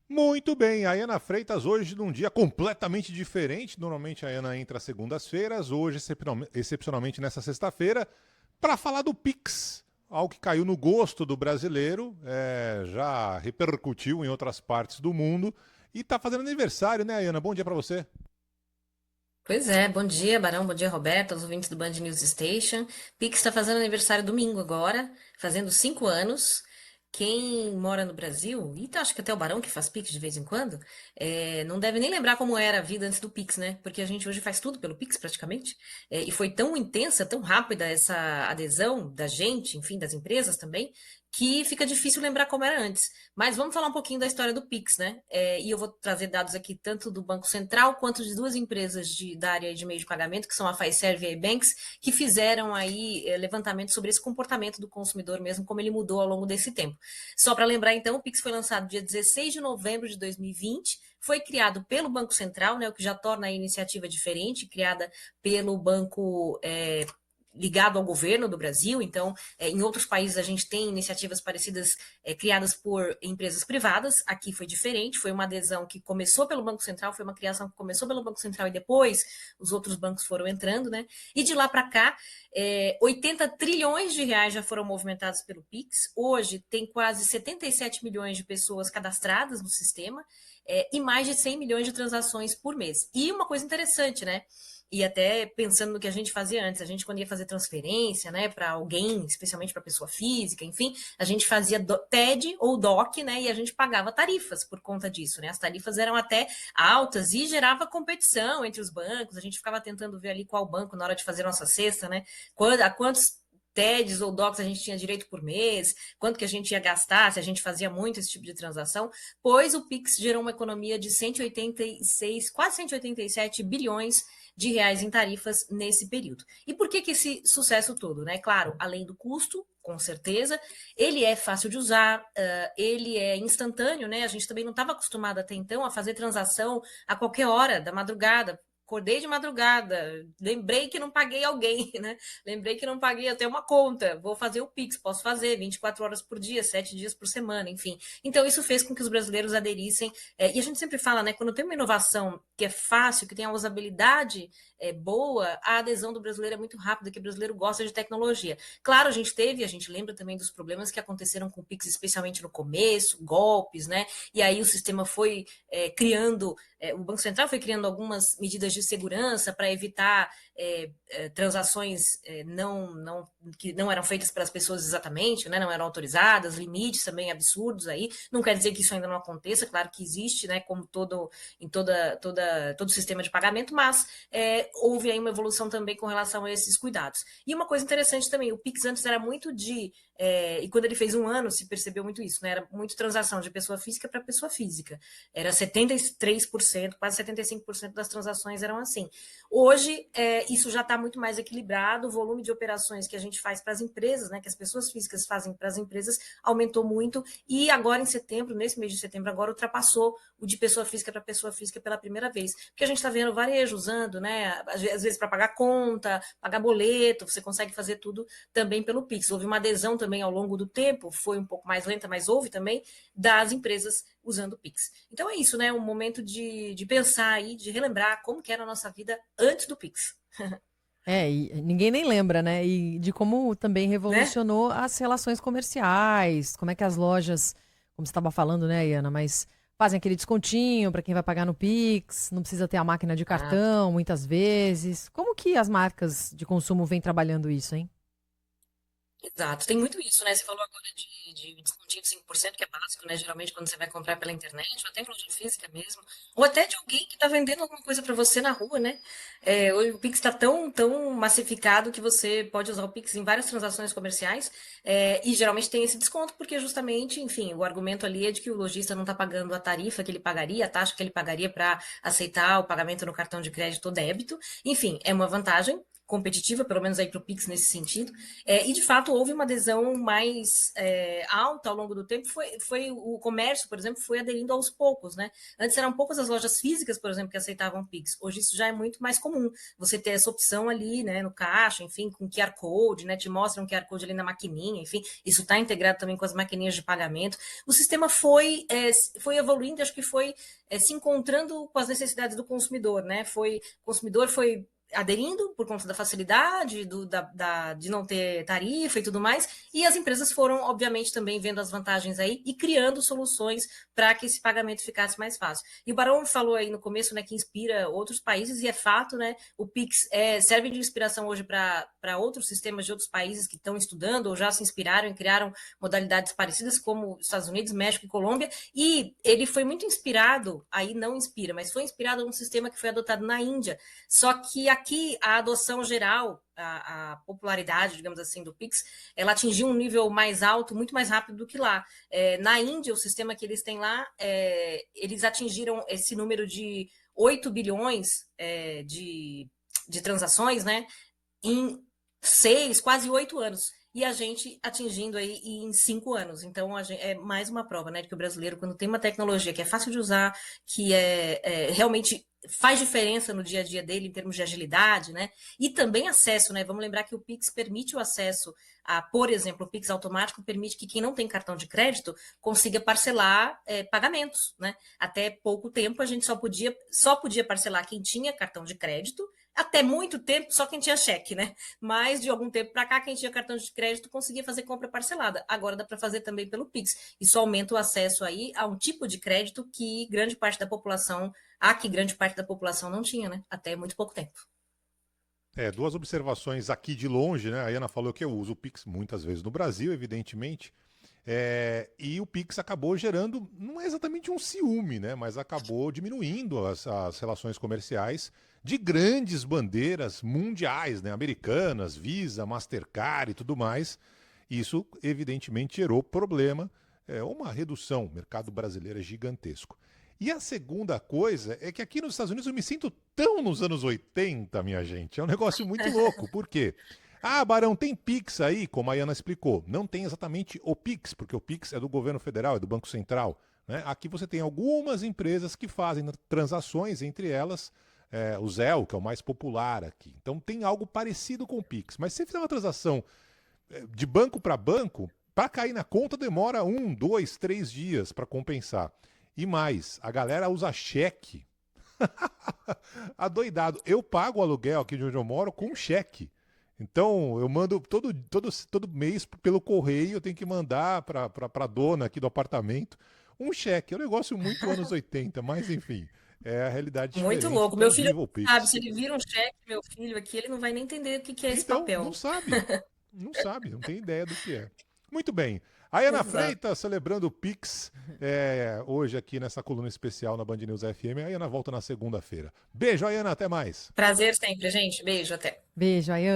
Muito bem, a Ana Freitas hoje num dia completamente diferente. Normalmente a Ana entra às segundas-feiras, hoje excepcionalmente nessa sexta-feira, para falar do Pix, algo que caiu no gosto do brasileiro, já repercutiu em outras partes do mundo e está fazendo aniversário, né, Ana? Bom dia para você. Pois é, bom dia, Barão, bom dia, Roberto, aos ouvintes do Band News Station. Pix está fazendo aniversário domingo agora, fazendo 5 anos. Quem mora no Brasil, e acho que até o Barão que faz Pix de vez em quando, não deve nem lembrar como era a vida antes do Pix, né? Porque a gente hoje faz tudo pelo Pix praticamente. E foi tão intensa, tão rápida essa adesão da gente, enfim, das empresas também, que fica difícil lembrar como era antes. Mas vamos falar um pouquinho da história do Pix, né? E eu vou trazer dados aqui tanto do Banco Central quanto de duas empresas da área de meio de pagamento, que são a Fiserv e a Ebanks, que fizeram aí levantamento sobre esse comportamento do consumidor mesmo, como ele mudou ao longo desse tempo. Só para lembrar, então, o Pix foi lançado dia 16 de novembro de 2020, foi criado pelo Banco Central, né, o que já torna a iniciativa diferente, criada pelo Banco ligado ao governo do Brasil. Então, em outros países a gente tem iniciativas parecidas criadas por empresas privadas. Aqui foi diferente, foi uma adesão que começou pelo Banco Central, foi uma criação que começou pelo Banco Central e depois os outros bancos foram entrando, né? E de lá para cá, 80 trilhões de reais já foram movimentados pelo Pix. Hoje tem quase 77 milhões de pessoas cadastradas no sistema e mais de 100 milhões de transações por mês. E uma coisa interessante, né? E até pensando no que a gente fazia antes, a gente quando ia fazer transferência, né, para alguém, especialmente para pessoa física, enfim, a gente fazia TED ou DOC, né, e a gente pagava tarifas por conta disso, né? As tarifas eram até altas e gerava competição entre os bancos. A gente ficava tentando ver ali qual banco na hora de fazer nossa cesta, né? A quantos TEDs ou DOCs a gente tinha direito por mês, quanto que a gente ia gastar, se a gente fazia muito esse tipo de transação, pois o Pix gerou uma economia de 186, quase 187 bilhões de reais em tarifas nesse período. E por que esse sucesso todo? Né? Claro, além do custo, com certeza, ele é fácil de usar, ele é instantâneo, né? A gente também não estava acostumado até então a fazer transação a qualquer hora da madrugada. Acordei de madrugada, lembrei que não paguei alguém, né? Lembrei que não paguei até uma conta. Vou fazer o Pix, posso fazer 24 horas por dia, 7 dias por semana, enfim. Então, isso fez com que os brasileiros aderissem. E a gente sempre fala, né? Quando tem uma inovação que é fácil, que tem a usabilidade boa, a adesão do brasileiro é muito rápida, que o brasileiro gosta de tecnologia. Claro, a gente lembra também dos problemas que aconteceram com o Pix, especialmente no começo, golpes, né? E aí o sistema foi criando, o Banco Central foi criando algumas medidas de segurança para evitar transações que não eram feitas pelas pessoas exatamente, né? Não eram autorizadas, limites também absurdos aí. Não quer dizer que isso ainda não aconteça, claro que existe, né? Como todo sistema de pagamento, mas houve aí uma evolução também com relação a esses cuidados. E uma coisa interessante também, o Pix antes era muito e quando ele fez 1 ano, se percebeu muito isso, né? Era muito transação de pessoa física para pessoa física. Era 73%, quase 75% das transações eram assim. Hoje, isso já está muito mais equilibrado, o volume de operações que a gente faz para as empresas, né, que as pessoas físicas fazem para as empresas, aumentou muito, e agora em setembro, nesse mês de setembro, agora ultrapassou o de pessoa física para pessoa física pela primeira vez. Porque a gente está vendo varejo usando, né, às vezes para pagar conta, pagar boleto, você consegue fazer tudo também pelo Pix. Houve uma adesão também ao longo do tempo, foi um pouco mais lenta, mas houve também, das empresas usando o Pix. Então é isso, né? Um momento de pensar aí, de relembrar como que era a nossa vida antes do Pix, E ninguém nem lembra, né? E de como também né? revolucionou as relações comerciais, como é que as lojas, como você estava falando, né, Iana, mas fazem aquele descontinho para quem vai pagar no Pix, não precisa ter a máquina de Ah, cartão, muitas vezes. Como que as marcas de consumo vêm trabalhando isso, hein? exato, tem muito isso, né? Você falou agora de descontinho de 5%, que é básico, né? Geralmente quando você vai comprar pela internet, ou até em loja física mesmo, ou até de alguém que está vendendo alguma coisa para você na rua, né? Hoje o Pix está tão massificado que você pode usar o Pix em várias transações comerciais, e geralmente tem esse desconto, porque justamente, enfim, o argumento ali é de que o lojista não está pagando a tarifa que ele pagaria, a taxa que ele pagaria para aceitar o pagamento no cartão de crédito ou débito. Enfim, é uma vantagem. competitiva, pelo menos aí para o Pix nesse sentido. E de fato houve uma adesão mais alta ao longo do tempo. Foi o comércio, por exemplo, foi aderindo aos poucos, né? Antes eram poucas as lojas físicas, por exemplo, que aceitavam Pix. Hoje isso já é muito mais comum. Você ter essa opção ali, né, no caixa, enfim, com QR Code, né? Te mostra um QR Code ali na maquininha, enfim, isso está integrado também com as maquininhas de pagamento. O sistema foi evoluindo, acho que foi se encontrando com as necessidades do consumidor, né? O consumidor foi aderindo por conta da facilidade, de não ter tarifa e tudo mais, e as empresas foram, obviamente, também vendo as vantagens aí e criando soluções para que esse pagamento ficasse mais fácil. E o Barão falou aí no começo, né, que inspira outros países, e é fato, né, o Pix serve de inspiração hoje para outros sistemas de outros países que estão estudando ou já se inspiraram e criaram modalidades parecidas, como Estados Unidos, México e Colômbia, e ele foi muito inspirado, aí não inspira, mas foi inspirado num sistema que foi adotado na Índia, só que aqui a adoção geral, a popularidade, digamos assim, do Pix, ela atingiu um nível mais alto, muito mais rápido do que lá. Na Índia, o sistema que eles têm lá, eles atingiram esse número de 8 bilhões de transações, né, em 6, quase 8 anos. E a gente atingindo aí em 5 anos. Então, é mais uma prova, né, de que o brasileiro, quando tem uma tecnologia que é fácil de usar, que realmente faz diferença no dia a dia dele em termos de agilidade, né? E também acesso, né? Vamos lembrar que o Pix permite o acesso por exemplo, o Pix automático permite que quem não tem cartão de crédito consiga parcelar pagamentos, né? Até pouco tempo a gente só podia parcelar quem tinha cartão de crédito, até muito tempo só quem tinha cheque, né? Mas de algum tempo para cá, quem tinha cartão de crédito conseguia fazer compra parcelada. Agora dá para fazer também pelo Pix. Isso aumenta o acesso aí a um tipo de crédito que grande parte da população não tinha, né? Até muito pouco tempo. Duas observações aqui de longe, né? A Ana falou que eu uso o Pix muitas vezes no Brasil, evidentemente. E o Pix acabou gerando, não é exatamente um ciúme, né? Mas acabou diminuindo as relações comerciais de grandes bandeiras mundiais, né? Americanas, Visa, Mastercard e tudo mais. Isso, evidentemente, gerou problema, uma redução. O mercado brasileiro é gigantesco. E a segunda coisa é que aqui nos Estados Unidos eu me sinto tão nos anos 80, minha gente. É um negócio muito louco. Por quê? Ah, Barão, tem Pix aí, como a Ana explicou. Não tem exatamente o Pix, porque o Pix é do governo federal, é do Banco Central. Né? Aqui você tem algumas empresas que fazem transações, entre elas o Zelle, que é o mais popular aqui. Então tem algo parecido com o Pix. Mas se você fizer uma transação de banco, para cair na conta demora 1, 2, 3 dias para compensar. E mais, a galera usa cheque. Adoidado. Eu pago o aluguel aqui de onde eu moro com cheque. Então, eu mando todo mês pelo correio, eu tenho que mandar para a dona aqui do apartamento um cheque. É um negócio muito anos 80, mas enfim, é a realidade Muito diferente. louco. Então, Meu filho viva o sabe, Pix. se ele vira um cheque, meu filho aqui, ele não vai nem entender o que é esse Então, papel. não tem ideia do que é. Muito bem. A Ana Exato. Freitas celebrando o Pix hoje aqui nessa coluna especial na Band News FM. A Ana volta na segunda-feira. Beijo, Ana, até mais. Prazer sempre, gente. Beijo, até. Beijo, Ayane.